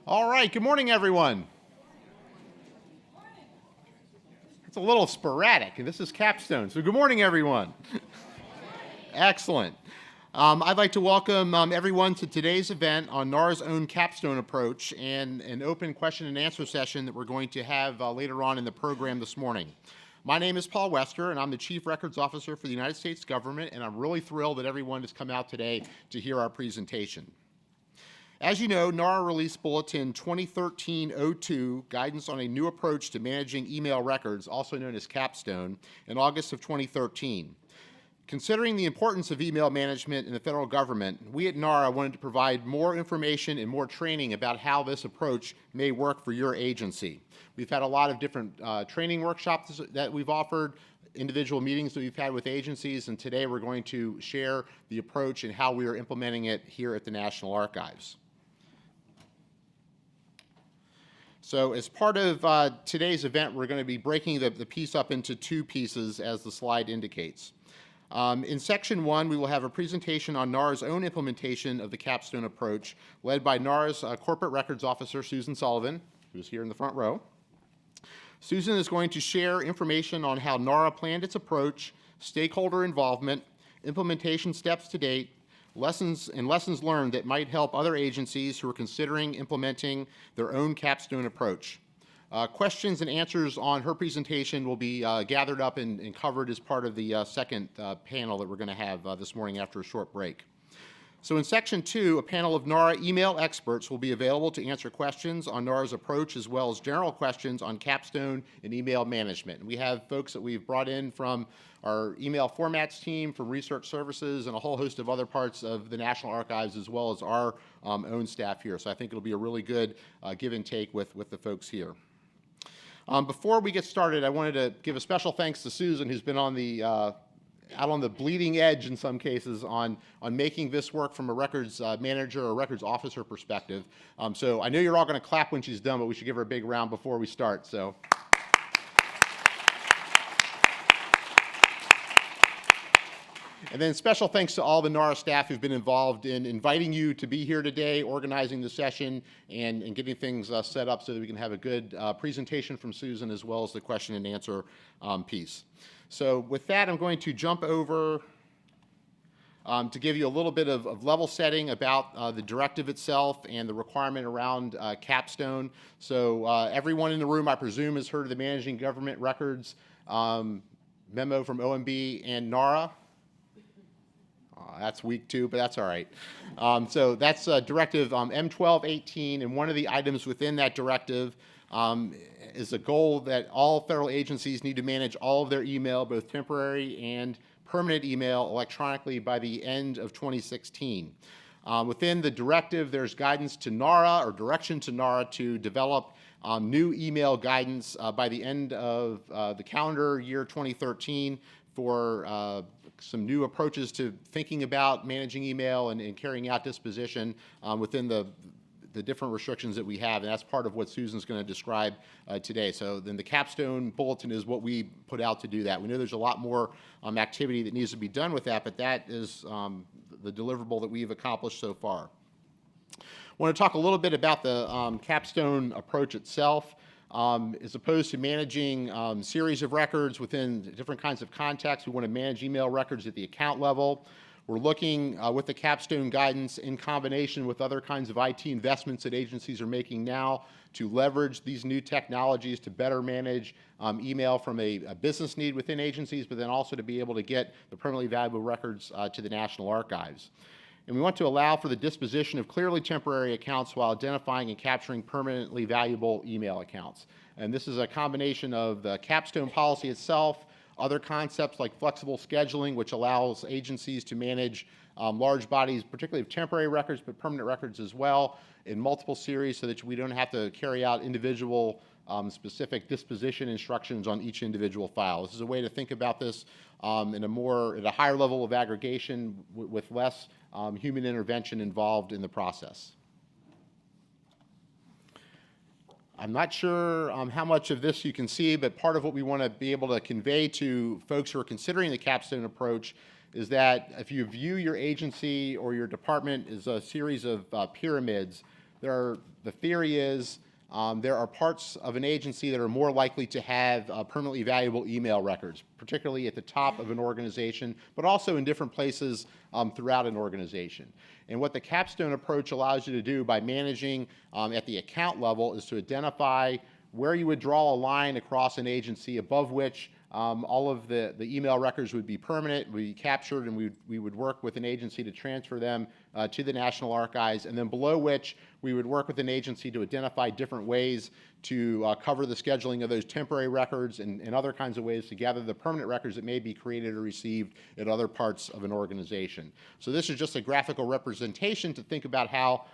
All right, good morning, everyone. It's a little sporadic, and this is Capstone, so good morning, everyone. Excellent. I'd like to welcome everyone to today's event on NARA's own Capstone approach and an open question and answer session that we're going to have later on in the program this morning. My name is Paul Wester, and I'm the Chief Records Officer for the United States government, and I'm really thrilled that everyone has come out today to hear our presentation. As you know, NARA released Bulletin 2013-02, Guidance on a New Approach to Managing Email Records, also known as Capstone, in August of 2013. Considering the importance of email management in the federal government, we at NARA wanted to provide more information and more training about how this approach may work for your agency. We've had a lot of different training workshops that we've offered, individual meetings that we've had with agencies, and today we're going to share the approach and how we are implementing it here at the National Archives. So as part of today's event, we're going to be breaking the piece up into two pieces as the slide indicates. In section one, we will have a presentation on NARA's own implementation of the Capstone approach, led by NARA's Corporate Records Officer, Susan Sullivan, who's here in the front row. Susan is going to share information on how NARA planned its approach, stakeholder involvement, implementation steps to date, lessons learned that might help other agencies who are considering implementing their own Capstone approach. Questions and answers on her presentation will be gathered up and covered as part of the second panel that we're going to have this morning after a short break. So in section two, a panel of NARA email experts will be available to answer questions on NARA's approach as well as general questions on Capstone and email management. And we have folks that we've brought in from our email formats team, from research services, and a whole host of other parts of the National Archives as well as our own staff here. So I think it'll be a really good give and take with the folks here. Before we get started, I wanted to give a special thanks to Susan, who's been on the out on the bleeding edge in some cases on making this work from a records manager or records officer perspective. So I know you're all going to clap when she's done, but we should give her a big round before we start. So. And then special thanks to all the NARA staff who've been involved in inviting you to be here today, organizing the session, and getting things set up so that we can have a good presentation from Susan as well as the question and answer piece. So with that, I'm going to jump over to give you a little bit of level setting about the directive itself and the requirement around Capstone. So everyone in the room, I presume, has heard of the Managing Government Records memo from OMB and NARA. That's weak too, but that's all right. So that's Directive M1218, and one of the items within that directive is a goal that all federal agencies need to manage all of their email, both temporary and permanent email, electronically by the end of 2016. Within the directive, there's guidance to NARA, or direction to NARA, to develop new email guidance by the end of the calendar year 2013 for some new approaches to thinking about managing email and carrying out disposition within the different restrictions that we have, and that's part of what Susan's going to describe today. So then the Capstone Bulletin is what we put out to do that. We know there's a lot more activity that needs to be done with that, but that is the deliverable that we've accomplished so far. I want to talk a little bit about the Capstone approach itself. As opposed to managing series of records within different kinds of contexts, we want to manage email records at the account level. We're looking with the Capstone guidance in combination with other kinds of IT investments that agencies are making now to leverage these new technologies to better manage email from a business need within agencies, but then also to be able to get the permanently valuable records to the National Archives. And we want to allow for the disposition of clearly temporary accounts while identifying and capturing permanently valuable email accounts. And this is a combination of the Capstone policy itself, other concepts like flexible scheduling, which allows agencies to manage large bodies, particularly of temporary records, but permanent records as well, in multiple series so that we don't have to carry out individual specific disposition instructions on each individual file. This is a way to think about this at a higher level of aggregation with less human intervention involved in the process. I'm not sure how much of this you can see, but part of what we want to be able to convey to folks who are considering the Capstone approach is that if you view your agency or your department as a series of pyramids, the theory is there are parts of an agency that are more likely to have permanently valuable email records, particularly at the top of an organization, but also in different places throughout an organization. And what the Capstone approach allows you to do by managing at the account level is to identify where you would draw a line across an agency above which all of the email records would be permanent, would be captured, and we would work with an agency to transfer them to the National Archives, and then below which we would work with an agency to identify different ways to cover the scheduling of those temporary records and other kinds of ways to gather the permanent records that may be created or received at other parts of an organization. So this is just a graphical representation to think about how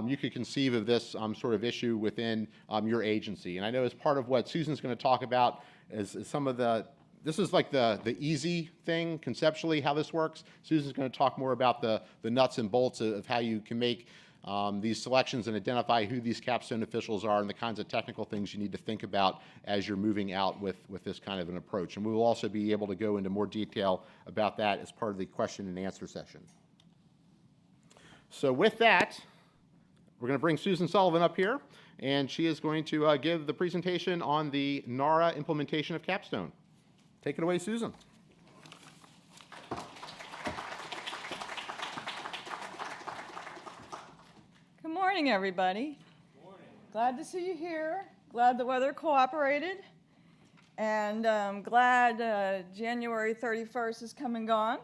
you could conceive of this sort of issue within your agency. And I know as part of what Susan's going to talk about is some of this is like the easy thing conceptually, how this works. Susan's going to talk more about the nuts and bolts of how you can make these selections and identify who these Capstone officials are and the kinds of technical things you need to think about as you're moving out with this kind of an approach. And we will also be able to go into more detail about that as part of the question and answer session. So with that, we're going to bring Susan Sullivan up here, and she is going to give the presentation on the NARA implementation of Capstone. Take it away, Susan. Good morning, everybody. Good morning. Glad to see you here. Glad the weather cooperated. And glad January 31st is come and gone.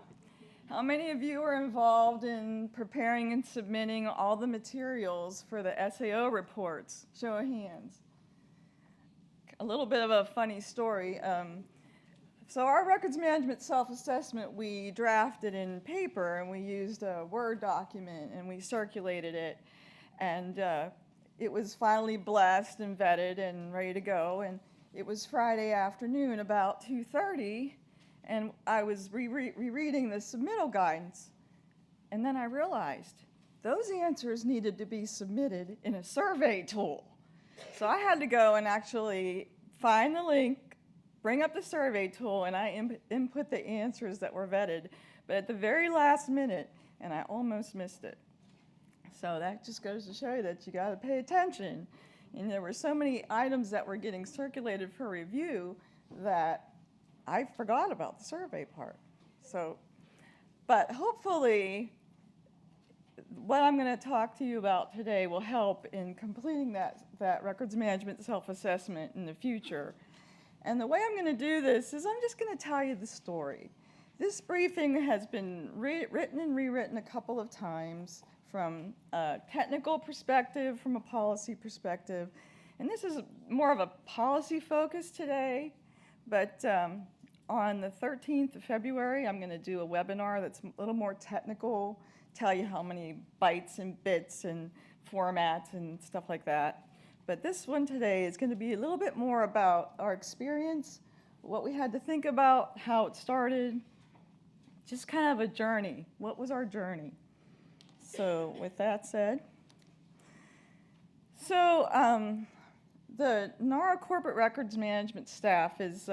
How many of you are involved in preparing and submitting all the materials for the SAO reports? Show of hands. A little bit of a funny story. So our records management self-assessment, we drafted in paper, and we used a Word document, and we circulated it. And it was finally blessed and vetted and ready to go. And it was Friday afternoon, about 2:30. And I was rereading the submittal guidance, and then I realized those answers needed to be submitted in a survey tool. So I had to go and actually find the link, bring up the survey tool, and I input the answers that were vetted, but at the very last minute, and I almost missed it. So that just goes to show you that you got to pay attention. And there were so many items that were getting circulated for review that I forgot about the survey part. So, but hopefully what I'm going to talk to you about today will help in completing that records management self-assessment in the future. And the way I'm going to do this is I'm just going to tell you the story. This briefing has been written and rewritten a couple of times from a technical perspective, from a policy perspective. And this is more of a policy focus today. But on the 13th of February, I'm going to do a webinar that's a little more technical, tell you how many bytes and bits and formats and stuff like that. But this one today is going to be a little bit more about our experience, what we had to think about, how it started, just kind of a journey. What was our journey? So with that said, the NARA corporate records management staff is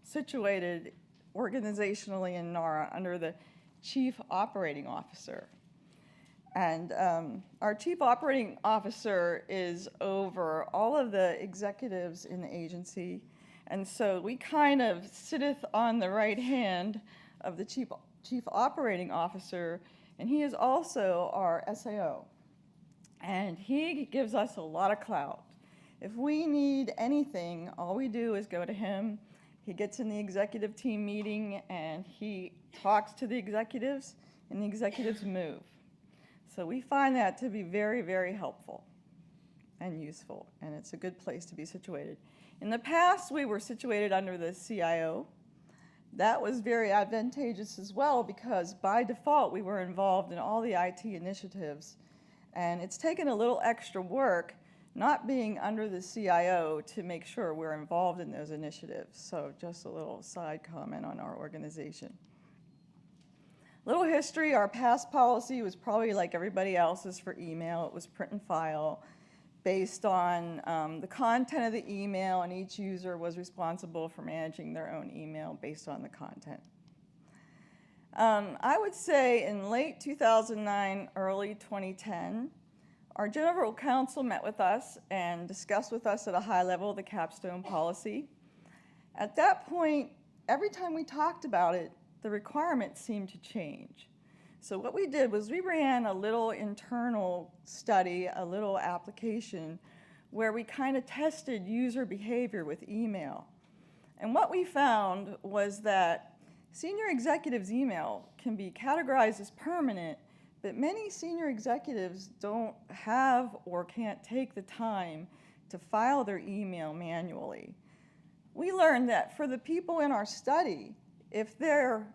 situated organizationally in NARA under the Chief Operating Officer. And our Chief Operating Officer is over all of the executives in the agency. And so we kind of sitteth on the right hand of the Chief Operating Officer, and he is also our SAO. And he gives us a lot of clout. If we need anything, all we do is go to him. He gets in the executive team meeting, and he talks to the executives, and the executives move. So we find that to be very, very helpful and useful, and it's a good place to be situated. In the past, we were situated under the CIO. That was very advantageous as well because by default, we were involved in all the IT initiatives, and it's taken a little extra work not being under the CIO to make sure we're involved in those initiatives. So just a little side comment on our organization. Little history, our past policy was probably like everybody else's for email. It was print and file based on the content of the email, and each user was responsible for managing their own email based on the content. I would say in late 2009, early 2010, Our general counsel met with us and discussed with us at a high level the Capstone policy. At that point, every time we talked about it, the requirements seemed to change. So what we did was we ran a little internal study, a little application, where we kind of tested user behavior with email. And what we found was that senior executives' email can be categorized as permanent, but many senior executives don't have or can't take the time to file their email manually. We learned that for the people in our study, if their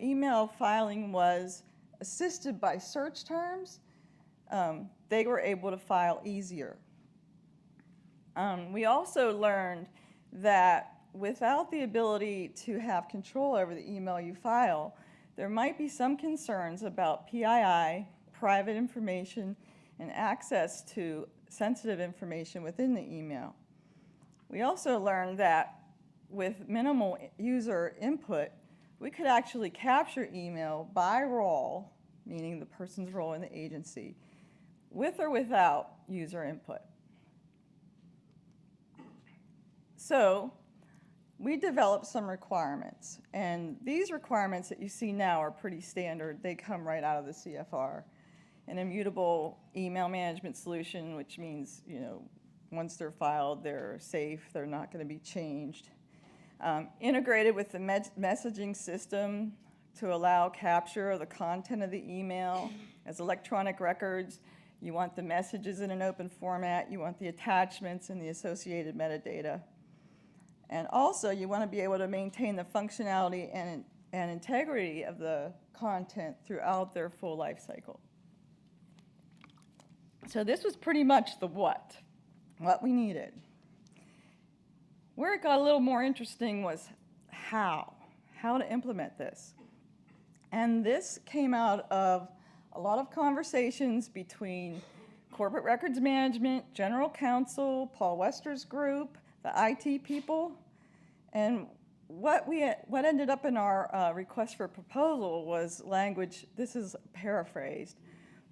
email filing was assisted by search terms, they were able to file easier. We also learned that without the ability to have control over the email you file, there might be some concerns about PII, private information, and access to sensitive information within the email. We also learned that with minimal user input, we could actually capture email by role, meaning the person's role in the agency, with or without user input. So we developed some requirements, and these requirements that you see now are pretty standard. They come right out of the CFR. An immutable email management solution, which means, once they're filed, they're safe, they're not going to be changed. Integrated with the messaging system to allow capture of the content of the email as electronic records. You want the messages in an open format. You want the attachments and the associated metadata. And also, you want to be able to maintain the functionality and integrity of the content throughout their full life cycle. So this was pretty much the what we needed. Where it got a little more interesting was how to implement this. And this came out of a lot of conversations between corporate records management, general counsel, Paul Wester's group, the IT people, and what ended up in our request for proposal was language, this is paraphrased,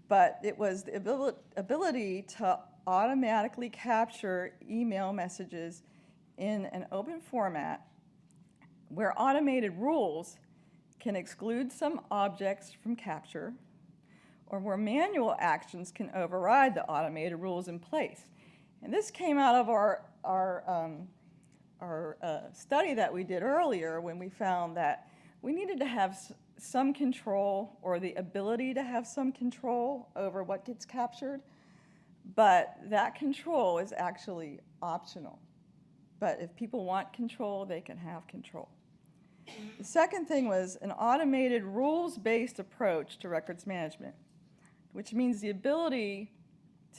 but it was the ability to automatically capture email messages in an open format where automated rules can exclude some objects from capture, or where manual actions can override the automated rules in place. And this came out of our study that we did earlier when we found that we needed to have some control, or the ability to have some control over what gets captured, but that control is actually optional. But if people want control, they can have control. The second thing was an automated rules-based approach to records management, which means the ability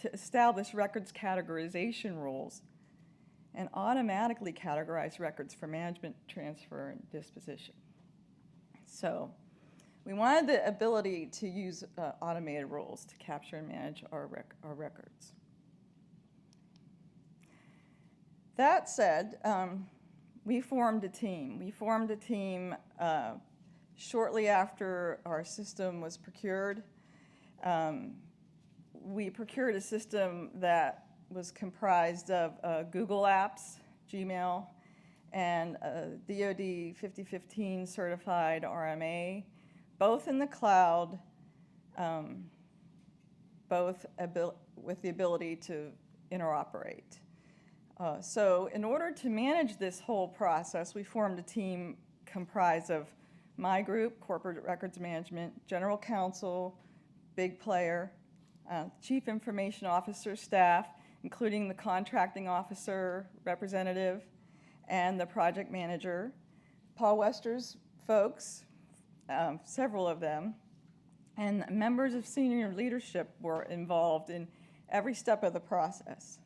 to establish records categorization rules and automatically categorize records for management, transfer, and disposition. So we wanted the ability to use automated rules to capture and manage our records. That said, we formed a team. We formed a team shortly after our system was procured. We procured a system that was comprised of Google Apps, Gmail, and DoD 5015 certified RMA, both in the cloud, both with the ability to interoperate. So in order to manage this whole process, we formed a team comprised of my group, Corporate Records Management, General Counsel, big player, Chief Information Officer staff, including the contracting officer representative and the project manager, Paul Wester's folks, several of them, and members of senior leadership were involved in every step of the process.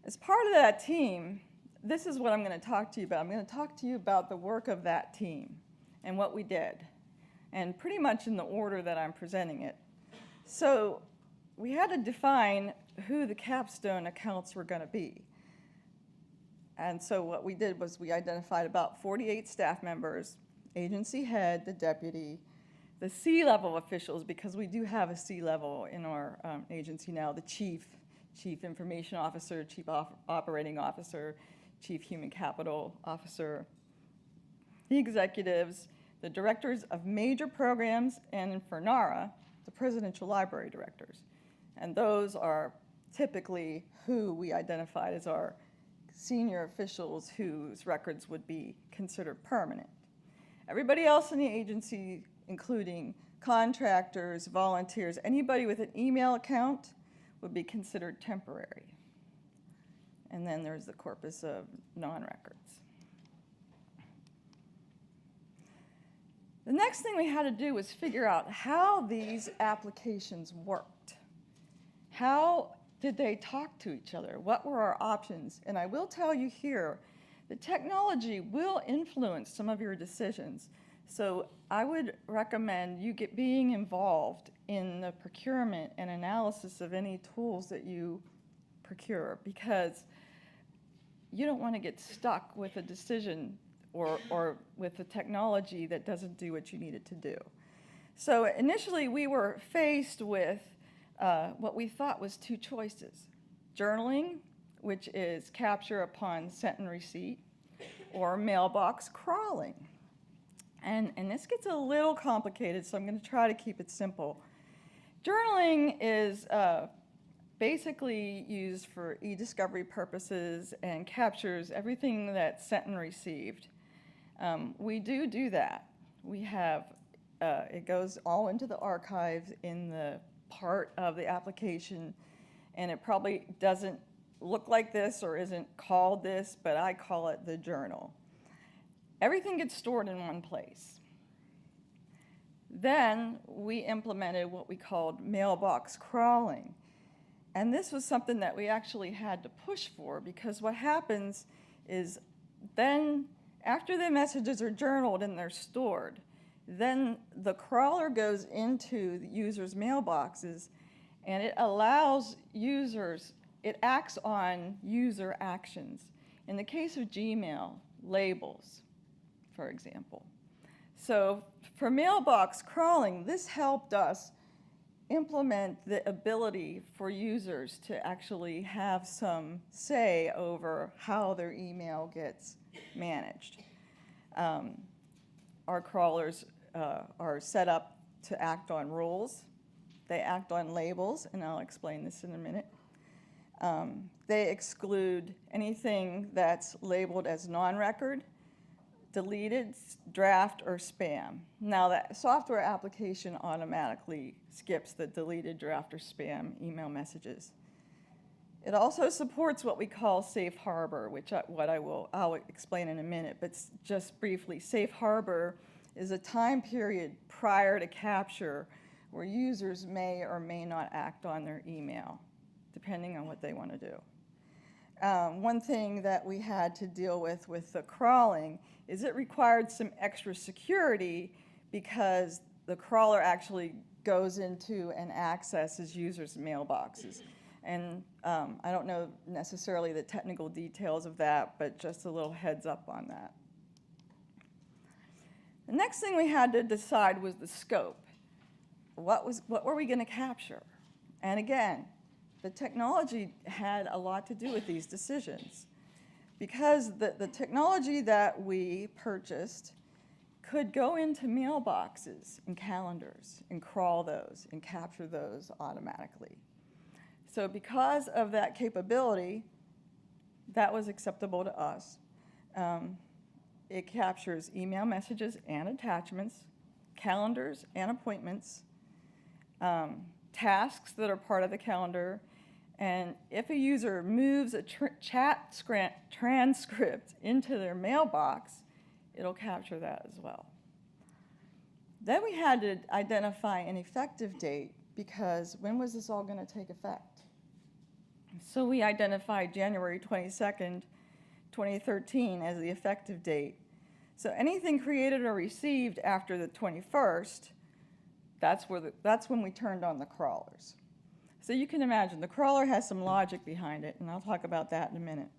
As part of that team, this is what I'm going to talk to you about. I'm going to talk to you about the work of that team and what we did, and pretty much in the order that I'm presenting it. So we had to define who the Capstone accounts were going to be. And so what we did was we identified about 48 staff members, agency head, the deputy, the C-level officials, because we do have a C-level in our agency now, the chief information officer, chief operating officer, chief human capital officer, the executives, the directors of major programs, and for NARA, the presidential library directors. And those are typically who we identified as our senior officials whose records would be considered permanent. Everybody else in the agency, including contractors, volunteers, anybody with an email account would be considered temporary. And then there's the corpus of non-records. The next thing we had to do was figure out how these applications worked. How did they talk to each other? What were our options? And I will tell you here, the technology will influence some of your decisions. So I would recommend you being involved in the procurement and analysis of any tools that you procure, because you don't want to get stuck with a decision or with a technology that doesn't do what you need it to do. So initially we were faced with what we thought was two choices: journaling, which is capture upon sent and receipt, or mailbox crawling. And this gets a little complicated, so I'm going to try to keep it simple. Journaling is basically used for e-discovery purposes and captures everything that's sent and received. We do that. We have, it goes all into the archives in the part of the application, and it probably doesn't look like this or isn't called this, but I call it the journal. Everything gets stored in one place. Then we implemented what we called mailbox crawling. And this was something that we actually had to push for, because what happens is then after the messages are journaled and they're stored, then the crawler goes into the user's mailboxes, and it allows users, it acts on user actions. In the case of Gmail, labels, for example. So for mailbox crawling, this helped us implement the ability for users to actually have some say over how their email gets managed. Our crawlers are set up to act on rules. They act on labels, and I'll explain this in a minute. They exclude anything that's labeled as non-record, deleted, draft, or spam. Now that software application automatically skips the deleted, draft, or spam email messages. It also supports what we call safe harbor, which I'll explain in a minute, but just briefly, safe harbor is a time period prior to capture where users may or may not act on their email, depending on what they want to do. One thing that we had to deal with the crawling is it required some extra security, because the crawler actually goes into and accesses users' mailboxes. And I don't know necessarily the technical details of that, but just a little heads up on that. The next thing we had to decide was the scope. What were we going to capture? And again, the technology had a lot to do with these decisions, because the technology that we purchased could go into mailboxes and calendars and crawl those and capture those automatically. So because of that capability, that was acceptable to us. It captures email messages and attachments, calendars and appointments, tasks that are part of the calendar, and if a user moves a chat transcript into their mailbox, it'll capture that as well. Then we had to identify an effective date, because when was this all going to take effect? So we identified January 22nd, 2013 as the effective date. So anything created or received after the 21st, that's when we turned on the crawlers. So you can imagine the crawler has some logic behind it, and I'll talk about that in a minute.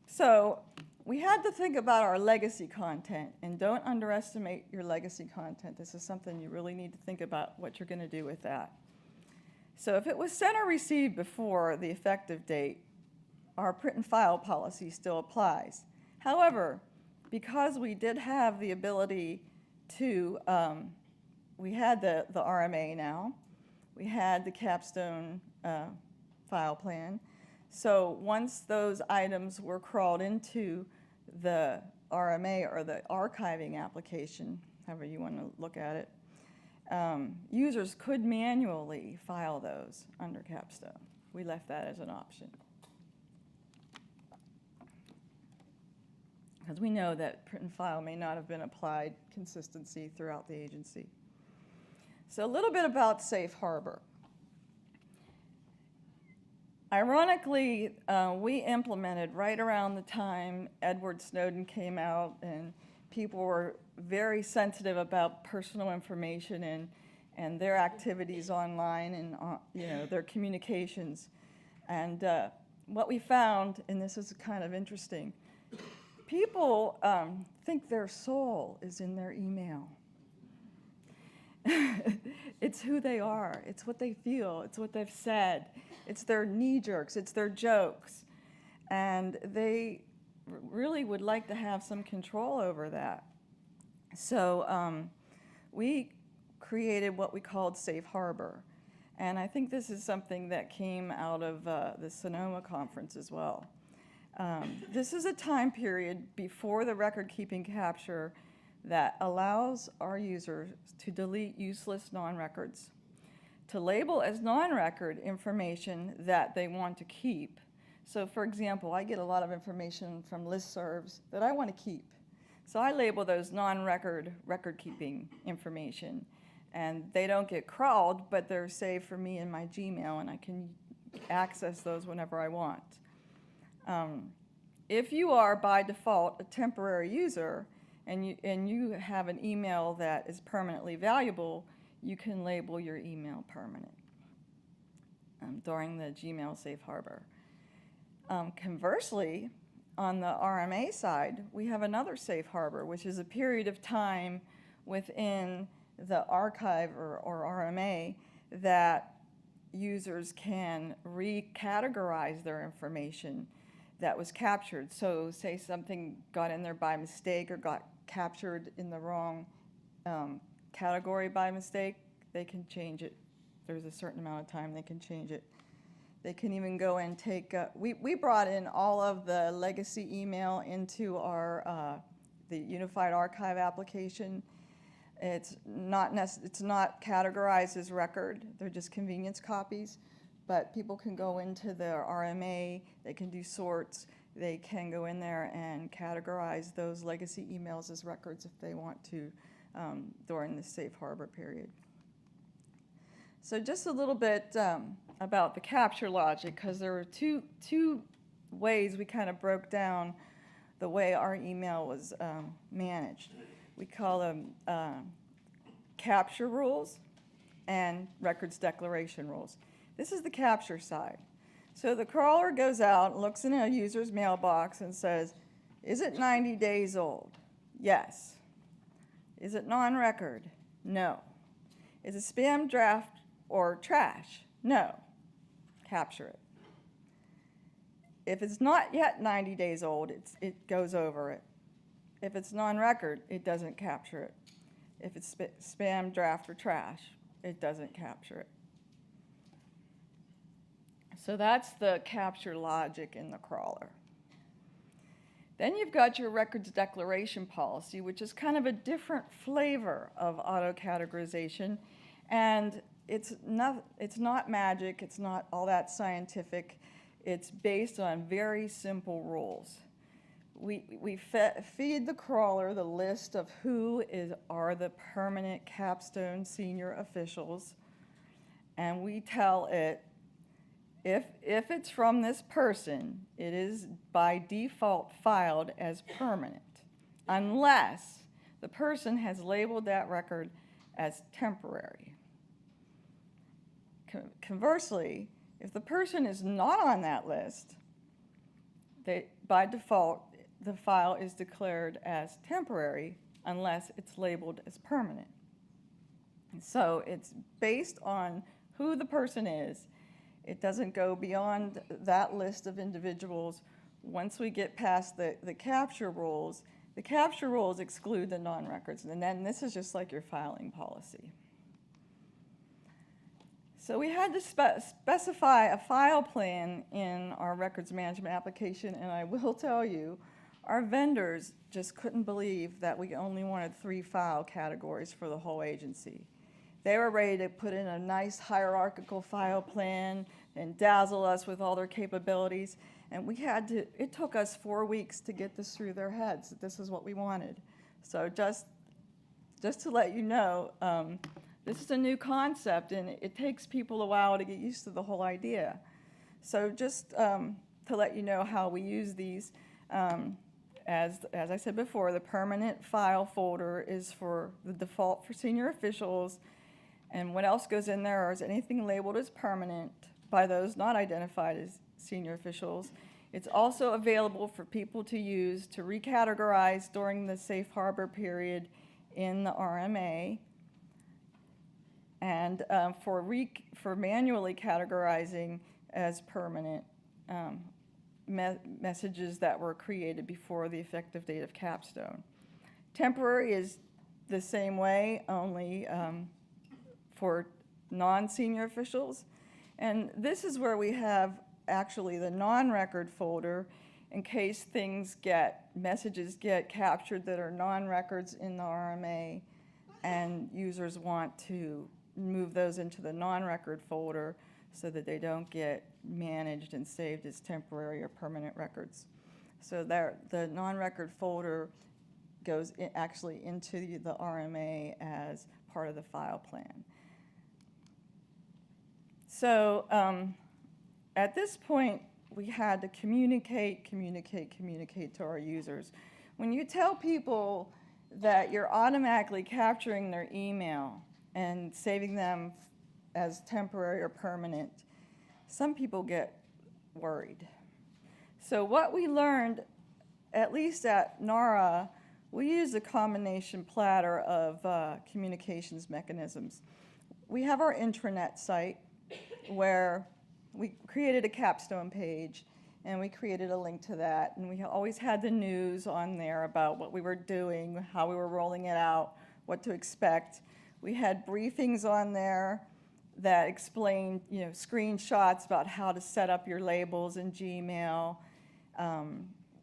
So We had to think about our legacy content, and don't underestimate your legacy content. This is something you really need to think about what you're going to do with that. So if it was sent or received before the effective date, our print and file policy still applies. However, because we did have the ability to, we had the RMA now, we had the Capstone file plan. So once those items were crawled into the RMA or the archiving application, however you want to look at it, users could manually file those under Capstone. We left that as an option. Because we know that print and file may not have been applied consistency throughout the agency. So a little bit about Safe Harbor. Ironically, we implemented right around the time Edward Snowden came out, and people were very sensitive about personal information and their activities online and their communications. And what we found, and this is kind of interesting, people think their soul is in their email. It's who they are. It's what they feel. It's what they've said. It's their knee-jerks. It's their jokes. And they really would like to have some control over that. So we created what we called Safe Harbor. And I think this is something that came out of the Sonoma conference as well. This is a time period before the record-keeping capture that allows our users to delete useless non-records, to label as non-record information that they want to keep. So for example, I get a lot of information from listservs that I want to keep. So I label those non-record record-keeping information. And they don't get crawled, but they're saved for me in my Gmail, and I can access those whenever I want. If you are, by default, a temporary user, and you have an email that is permanently valuable, you can label your email permanent during the Gmail Safe Harbor. Conversely, on the RMA side, we have another Safe Harbor, which is a period of time within the archive or RMA that users can recategorize their information that was captured. So say something got in there by mistake or got captured in the wrong category by mistake, they can change it. There's a certain amount of time they can change it. They can even go and take, we brought in all of the legacy email into our, the Unified Archive application. It's not categorized as record, they're just convenience copies, but people can go into their RMA, they can do sorts, they can go in there and categorize those legacy emails as records if they want to during the Safe Harbor period. So just a little bit about the capture logic, because there were two ways we kind of broke down the way our email was managed. We call them capture rules and records declaration rules. This is the capture side. So the crawler goes out and looks in a user's mailbox and says, is it 90 days old? Yes. Is it non-record? No. Is it spam, draft, or trash? No. Capture it. If it's not yet 90 days old, it goes over it. If it's non-record, it doesn't capture it. If it's spam, draft, or trash, it doesn't capture it. So that's the capture logic in the crawler. Then you've got your records declaration policy, which is kind of a different flavor of auto-categorization. And it's not magic, it's not all that scientific. It's based on very simple rules. We feed the crawler the list of who are the permanent Capstone senior officials, and we tell it, if it's from this person, it is by default filed as permanent, unless the person has labeled that record as temporary. Conversely, if the person is not on that list, by default, the file is declared as temporary unless it's labeled as permanent. So it's based on who the person is. It doesn't go beyond that list of individuals. Once we get past the capture rules exclude the non-records, and then this is just like your filing policy. So we had to specify a file plan in our records management application, and I will tell you, our vendors just couldn't believe that we only wanted 3 file categories for the whole agency. They were ready to put in a nice hierarchical file plan and dazzle us with all their capabilities. And it took us 4 weeks to get this through their heads, that this is what we wanted. So just to let you know, this is a new concept, and it takes people a while to get used to the whole idea. So just to let you know how we use these, as I said before, the permanent file folder is for the default for senior officials. And what else goes in there is anything labeled as permanent by those not identified as senior officials. It's also available for people to use to recategorize during the safe harbor period in the RMA, and for manually categorizing as permanent messages that were created before the effective date of Capstone. Temporary is the same way, only for non-senior officials. And this is where we have actually the non-record folder in case messages get captured that are non-records in the RMA and users want to move those into the non-record folder so that they don't get managed and saved as temporary or permanent records. So the non-record folder goes actually into the RMA as part of the file plan. So at this point, we had to communicate to our users. When you tell people that you're automatically capturing their email and saving them as temporary or permanent, some people get worried. So what we learned, at least at NARA, we use a combination platter of communications mechanisms. We have our intranet site where we created a Capstone page, and we created a link to that, and we always had the news on there about what we were doing, how we were rolling it out, what to expect. We had briefings on there that explained, screenshots about how to set up your labels in Gmail,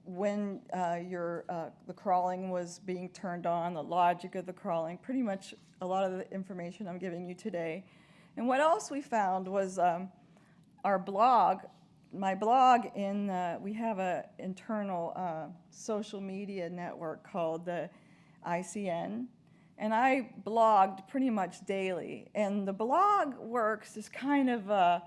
when the crawling was being turned on, the logic of the crawling, pretty much a lot of the information I'm giving you today. And what else we found was our blog. My blog we have an internal social media network called the ICN, and I blogged pretty much daily. And the blog works as kind of a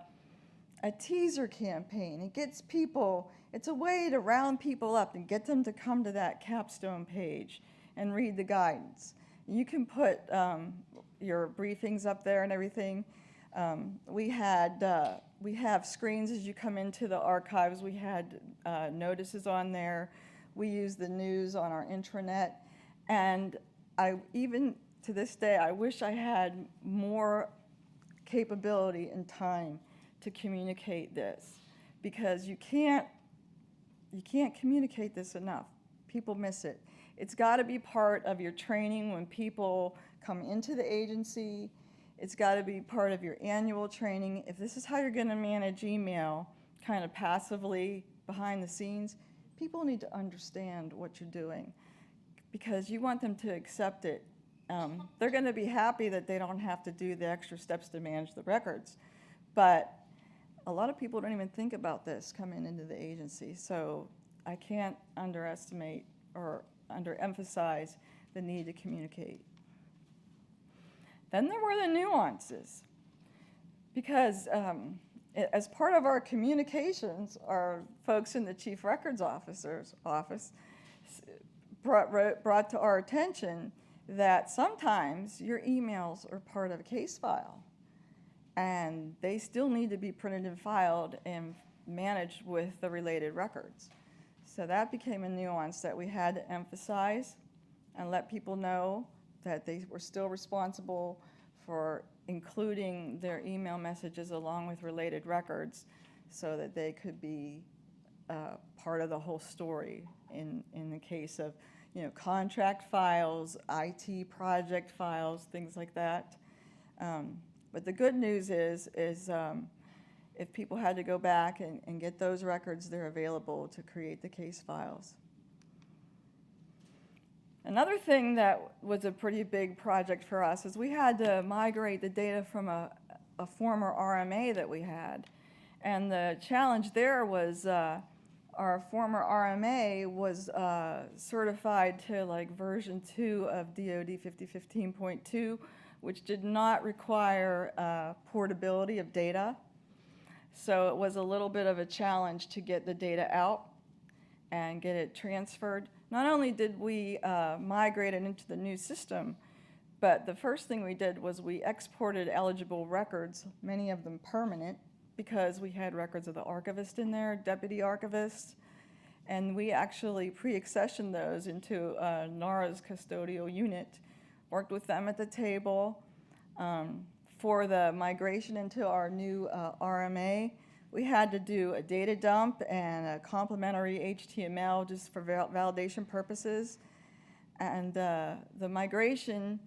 teaser campaign. It gets people, it's a way to round people up and get them to come to that Capstone page and read the guidance. You can put your briefings up there and everything. We have screens as you come into the archives. We had notices on there. We use the news on our intranet. And even to this day, I wish I had more capability and time to communicate this, because you can't communicate this enough. People miss it. It's got to be part of your training when people come into the agency. It's got to be part of your annual training. If this is how you're going to manage email, kind of passively behind the scenes, people need to understand what you're doing, because you want them to accept it. They're going to be happy that they don't have to do the extra steps to manage the records. But a lot of people don't even think about this coming into the agency. So I can't underestimate or underemphasize the need to communicate. Then there were the nuances, because as part of our communications, our folks in the Chief Records Officer's office brought to our attention that sometimes your emails are part of a case file, and they still need to be printed and filed and managed with the related records. So that became a nuance that we had to emphasize and let people know that they were still responsible for including their email messages along with related records so that they could be part of the whole story in the case of, you know, contract files, IT project files, things like that. But the good news is if people had to go back and get those records, they're available to create the case files. Another thing that was a pretty big project for us is we had to migrate the data from a former RMA that we had. And the challenge there was our former RMA was certified to like version 2 of DoD 5015.2, which did not require portability of data. So it was a little bit of a challenge to get the data out and get it transferred. Not only did we migrate it into the new system, but the first thing we did was we exported eligible records, many of them permanent, because we had records of the archivist in there, deputy archivist, and we actually pre-accessioned those into NARA's custodial unit, worked with them at the table. For the migration into our new RMA, we had to do a data dump and a complementary HTML just for validation purposes. And the migration,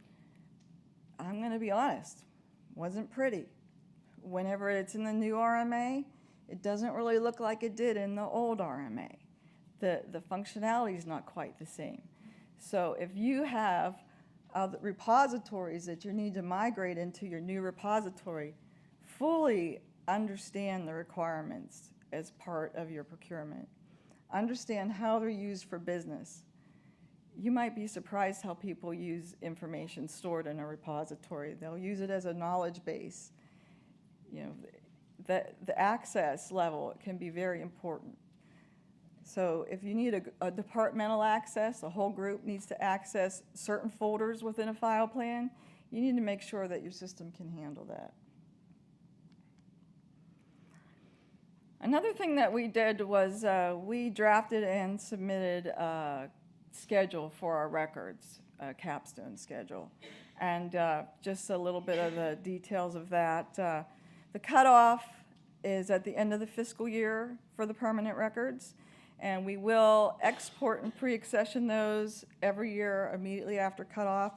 I'm going to be honest, wasn't pretty. Whenever it's in the new RMA, it doesn't really look like it did in the old RMA. The functionality is not quite the same. So if you have repositories that you need to migrate into your new repository, fully understand the requirements as part of your procurement. Understand how they're used for business. You might be surprised how people use information stored in a repository. They'll use it as a knowledge base. You know, the access level can be very important. So if you need a departmental access, a whole group needs to access certain folders within a file plan, you need to make sure that your system can handle that. Another thing that we did was we drafted and submitted a schedule for our records, a Capstone schedule. And just a little bit of the details of that. The cutoff is at the end of the fiscal year for the permanent records. And we will export and pre-accession those every year immediately after cutoff.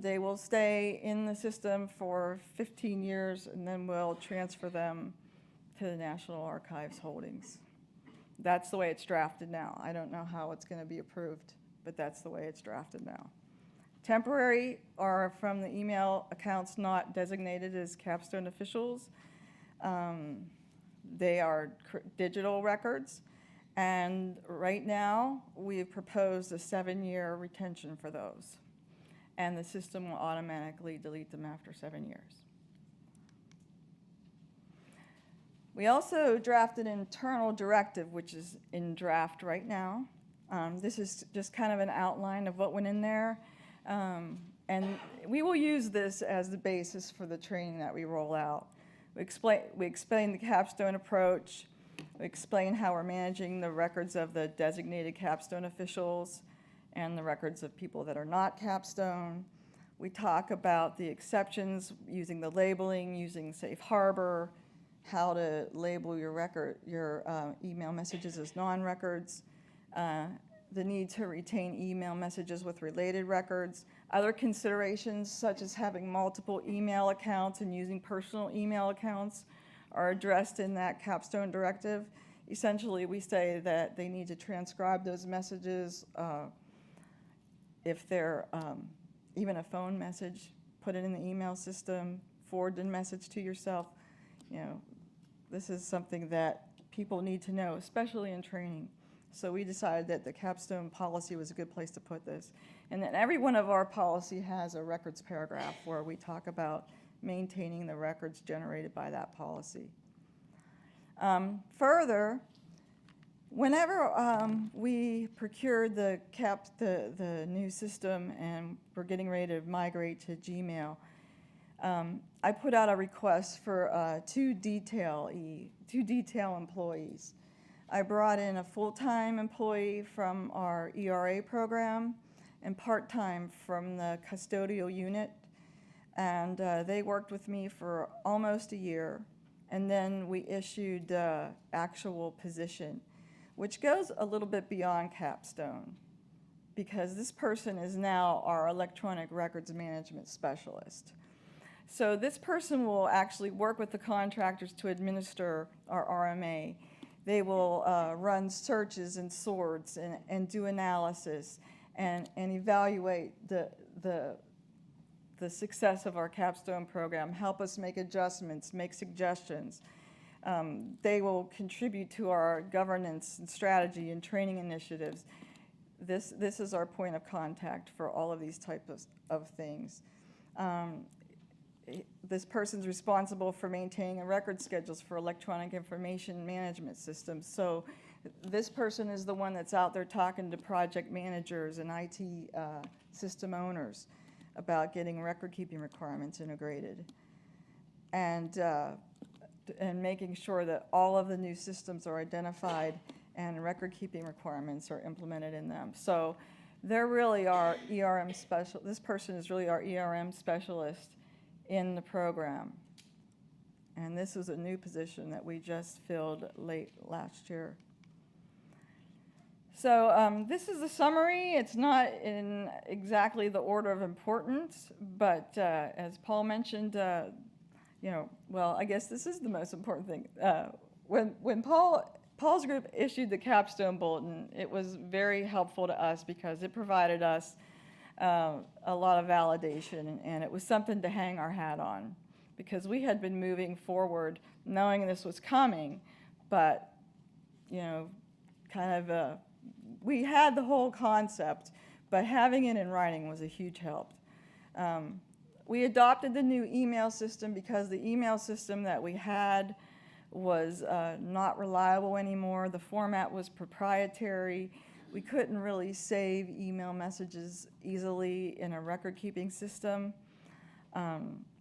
They will stay in the system for 15 years, and then we'll transfer them to the National Archives holdings. That's the way it's drafted now. I don't know how it's going to be approved, but that's the way it's drafted now. Temporary are from the email accounts not designated as Capstone officials. They are digital records. And right now, we have proposed a 7-year retention for those. And the system will automatically delete them after 7 years. We also drafted an internal directive, which is in draft right now. This is just kind of an outline of what went in there. And we will use this as the basis for the training that we roll out. We explain the Capstone approach. We explain how we're managing the records of the designated Capstone officials and the records of people that are not Capstone. We talk about the exceptions, using the labeling, using Safe Harbor, how to label your email messages as non-records, the need to retain email messages with related records, other considerations such as having multiple email accounts and using personal email accounts are addressed in that Capstone directive. Essentially, we say that they need to transcribe those messages. If they're even a phone message, put it in the email system, forward the message to yourself. You know, this is something that people need to know, especially in training. So we decided that the Capstone policy was a good place to put this. And then every one of our policy has a records paragraph where we talk about maintaining the records generated by that policy. Further, whenever we procured the new system and we're getting ready to migrate to Gmail, I put out a request for two detail employees. I brought in a full-time employee from our ERA program and part-time from the custodial unit. And they worked with me for almost a year. And then we issued the actual position, which goes a little bit beyond Capstone, because this person is now our electronic records management specialist. So this person will actually work with the contractors to administer our RMA. They will run searches and sorts and do analysis and evaluate the success of our Capstone program, help us make adjustments, make suggestions. They will contribute to our governance and strategy and training initiatives. This is our point of contact for all of these types of things. This person's responsible for maintaining record schedules for electronic information management systems. So this person is the one that's out there talking to project managers and IT system owners about getting record-keeping requirements integrated and making sure that all of the new systems are identified and record-keeping requirements are implemented in them. So they're really our ERM special. This person is really our ERM specialist in the program. And this is a new position that we just filled late last year. So this is a summary. It's not in exactly the order of importance, but as Paul mentioned, well, I guess this is the most important thing. When Paul's group issued the Capstone Bulletin, it was very helpful to us because it provided us a lot of validation, and it was something to hang our hat on, because we had been moving forward knowing this was coming, but we had the whole concept, but having it in writing was a huge help. We adopted the new email system because the email system that we had was not reliable anymore. The format was proprietary. We couldn't really save email messages easily in a record-keeping system.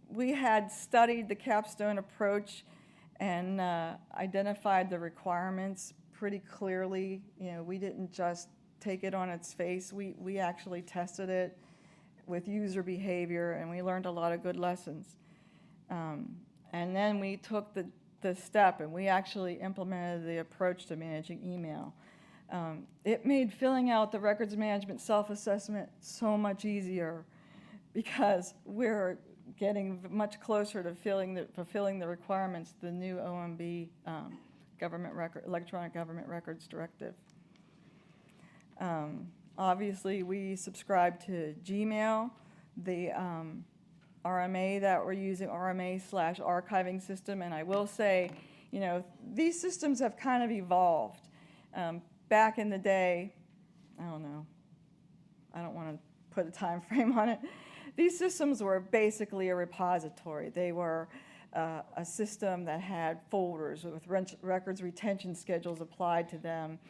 We had studied the Capstone approach and identified the requirements pretty clearly. We didn't just take it on its face. We actually tested it with user behavior, and we learned a lot of good lessons. And then we took the step, and we actually implemented the approach to managing email. It made filling out the records management self-assessment so much easier because we're getting much closer to fulfilling the requirements of the new OMB Electronic Government Records Directive. Obviously, we subscribe to Gmail. The RMA that we're using, RMA/archiving system, and I will say, these systems have kind of evolved. Back in the day, I don't know, I don't want to put a time frame on it. These systems were basically a repository. They were a system that had folders with records retention schedules applied to them.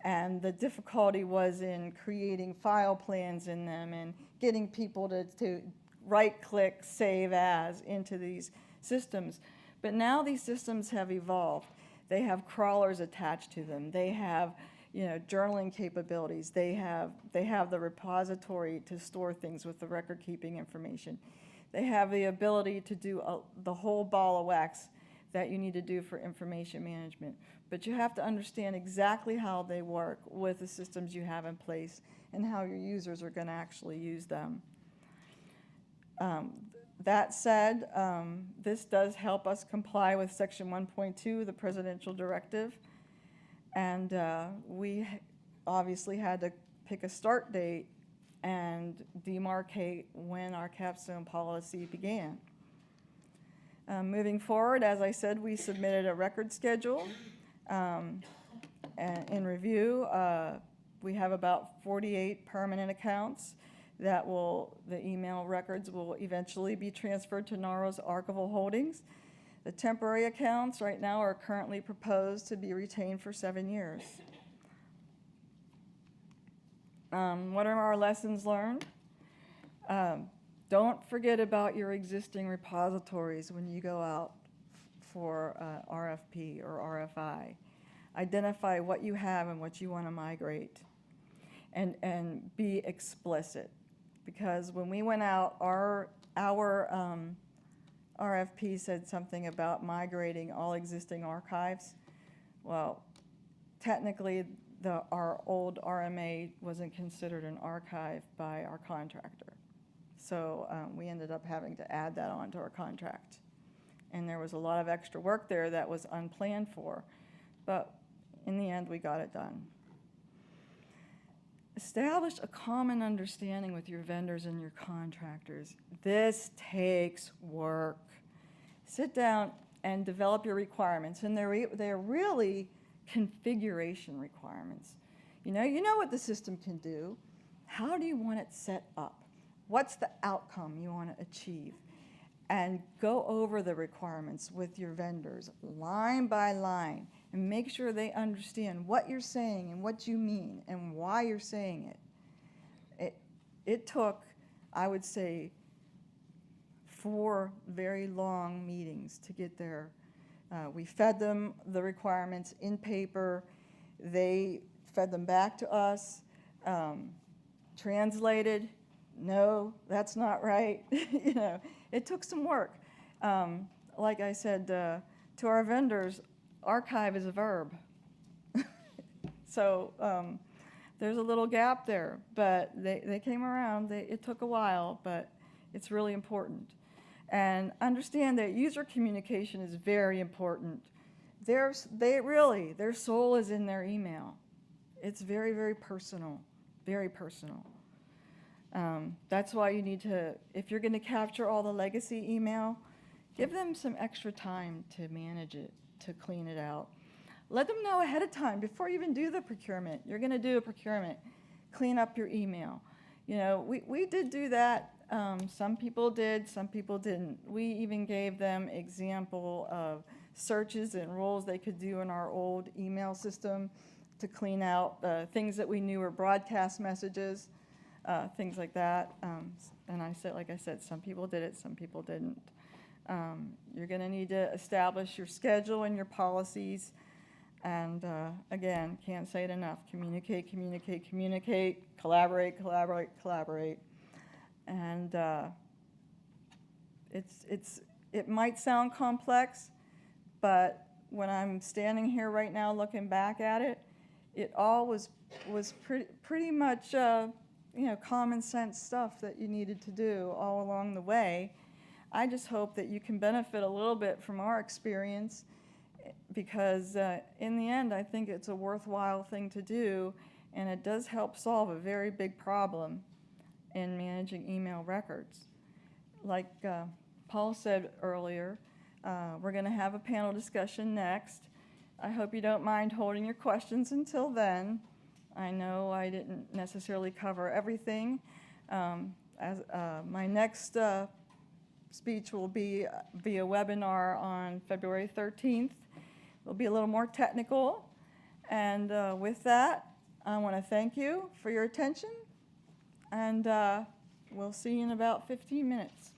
And the difficulty was in creating file plans in them and getting people to right-click Save As into these systems. But now these systems have evolved. They have crawlers attached to them. They have journaling capabilities. They have the repository to store things with the record-keeping information. They have the ability to do the whole ball of wax that you need to do for information management. But you have to understand exactly how they work with the systems you have in place and how your users are going to actually use them. That said, this does help us comply with Section 1.2 of the Presidential Directive. And we obviously had to pick a start date and demarcate when our Capstone policy began. Moving forward, as I said, we submitted a record schedule. And in review, we have about 48 permanent accounts that the email records will eventually be transferred to NARA's archival holdings. The temporary accounts right now are currently proposed to be retained for 7 years. What are our lessons learned? Don't forget about your existing repositories when you go out for RFP or RFI. Identify what you have and what you want to migrate, and be explicit. Because when we went out, our RFP said something about migrating all existing archives. Well, technically, our old RMA wasn't considered an archive by our contractor. So we ended up having to add that onto our contract. And there was a lot of extra work there that was unplanned for. But in the end, we got it done. Establish a common understanding with your vendors and your contractors. This takes work. Sit down and develop your requirements. And they're really configuration requirements. You know what the system can do. How do you want it set up? What's the outcome you want to achieve? And go over the requirements with your vendors line by line and make sure they understand what you're saying and what you mean and why you're saying it. It took, I would say, 4 very long meetings to get there. We fed them the requirements in paper. They fed them back to us, translated. No, that's not right. It took some work. Like I said to our vendors, archive is a verb. So there's a little gap there, but they came around. It took a while, but it's really important. And understand that user communication is very important. Their soul is in their email. It's very, very personal, very personal. That's why you need to, if you're going to capture all the legacy email, give them some extra time to manage it, to clean it out. Let them know ahead of time, before you even do the procurement. You're going to do a procurement. Clean up your email. We did do that. Some people did, some people didn't. We even gave them example of searches and roles they could do in our old email system to clean out things that we knew were broadcast messages. Things like that. And like I said, some people did it, some people didn't. You're going to need to establish your schedule and your policies. And again, can't say it enough. Communicate, communicate, communicate. Collaborate, collaborate, collaborate. And it might sound complex, but when I'm standing here right now looking back at it, it all was pretty much common sense stuff that you needed to do all along the way. I just hope that you can benefit a little bit from our experience, because in the end, I think it's a worthwhile thing to do, and it does help solve a very big problem in managing email records. Like Paul said earlier, we're going to have a panel discussion next. I hope you don't mind holding your questions until then. I know I didn't necessarily cover everything. My next speech will be via webinar on February 13th. It'll be a little more technical. And with that, I want to thank you for your attention. And we'll see you in about 15 minutes.